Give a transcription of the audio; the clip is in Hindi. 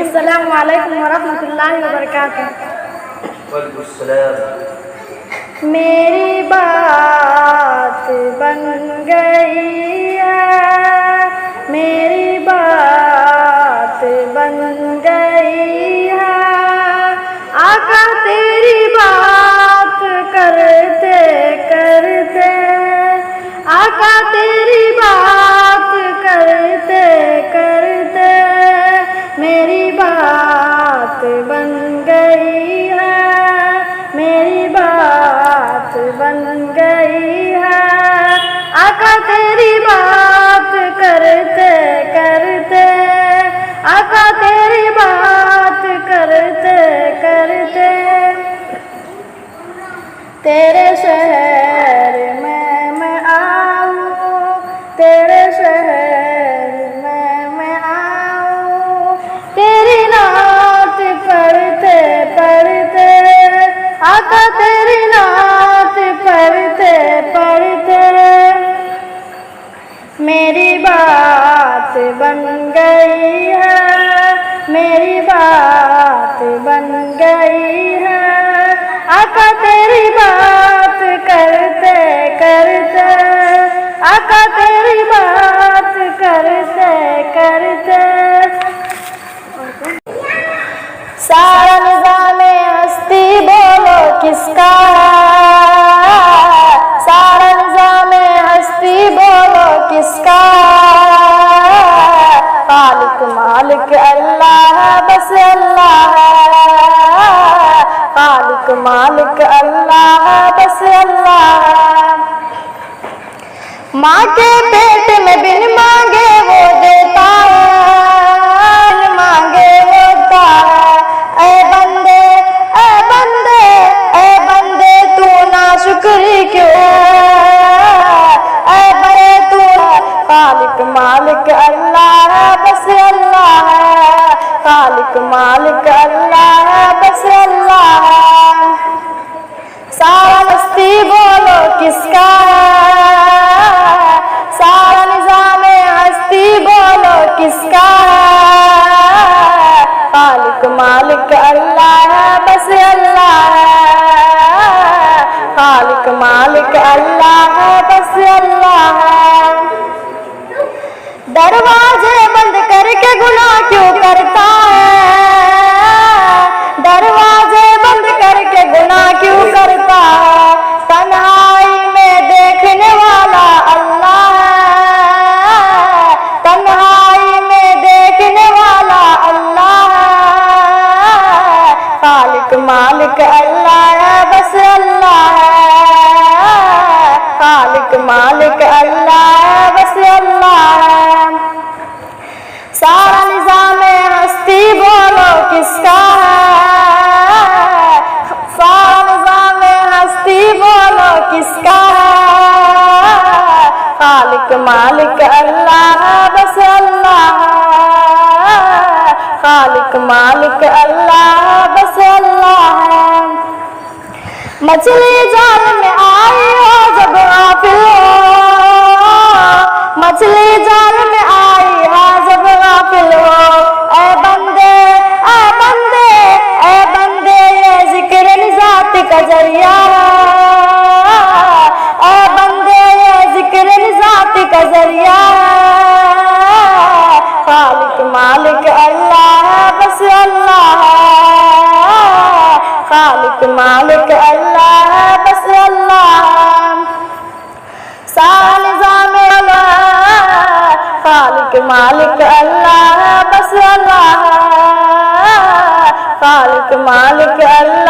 अस्सलामु अलैकुम वरहमतुल्लाहि वबरकातुहू। मेरी बात बन गई है, मेरी बात बन गई है, आका तेरी बात करते करते, आका तेरी बात करते करते, मेरी बात बन गई है, मेरी बात बन गई है, आका तेरी बात करते करते, आका तेरी बात करते करते, तेरे शहर में मैं आऊँ, तेरे शहर में मैं आऊँ, तेरी नात पढ़ते पढ़ते, आका तेरी नात पढ़ते पढ़ते, मेरी बात बन गई है, मेरी बात बन गई है, आका तेरी बात करते करते, आका तेरी बात करते करते, सारा निज़ामे हस्ती बोलो किसका है, सारा निज़ामे हस्ती बोलो किसका है, खालिक मालिक अल्लाह है, बस अल्लाह है, खालिक मालिक अल्लाह है, बस अल्लाह है। माँ के पेट में बिन मांगे वो देता है, बिन मांगे वो देता है, ऐ बंदे ऐ बंदे ऐ बंदे तू ना शुक्री क्यों है, ऐ बंदे तू खालिक मालिक अल्लाह है, बस अल्लाह है, खालिक मालिक अल्लाह है, बस अल्लाह है। सारा मस्ती बोलो किसका है, सारा निज़ामे हस्ती बोलो किसका है, खालिक मालिक अल्लाह है, बस अल्लाह है, खालिक मालिक अल्लाह है, बस अल्लाह है। दरवाजे बंद करके गुनाह क्यों करता है, दरवाजे बंद करके गुनाह क्यों करता है, तन्हाई में देखने वाला अल्लाह है, तन्हाई में देखने वाला अल्लाह है, खालिक मालिक अल्लाह है, बस अल्लाह है, खालिक मालिक अल्लाह है, बस अल्लाह है। सारा निज़ामे हस्ती बोलो किसका है, सारा निज़ामे हस्ती बोलो किसका है, खालिक मालिक अल्लाह है, बस अल्लाह है, खालिक मालिक अल्लाह है, बस अल्लाह है। मछली जाल में आई हो जब गाफिल हो, मछली जाल में आई हो जब गाफिल हो, ऐ बंदे ऐ बंदे ऐ बंदे ये जिक्र निजात का जरिया है, ऐ बंदे ये जिक्र निजात का जरिया है, खालिक मालिक अल्लाह है, बस अल्लाह है, खालिक मालिक अल्लाह है, बस अल्लाह है। सारा निज़ामे खालिक मालिक अल्लाह है, बस अल्लाह है, खालिक मालिक अल्लाह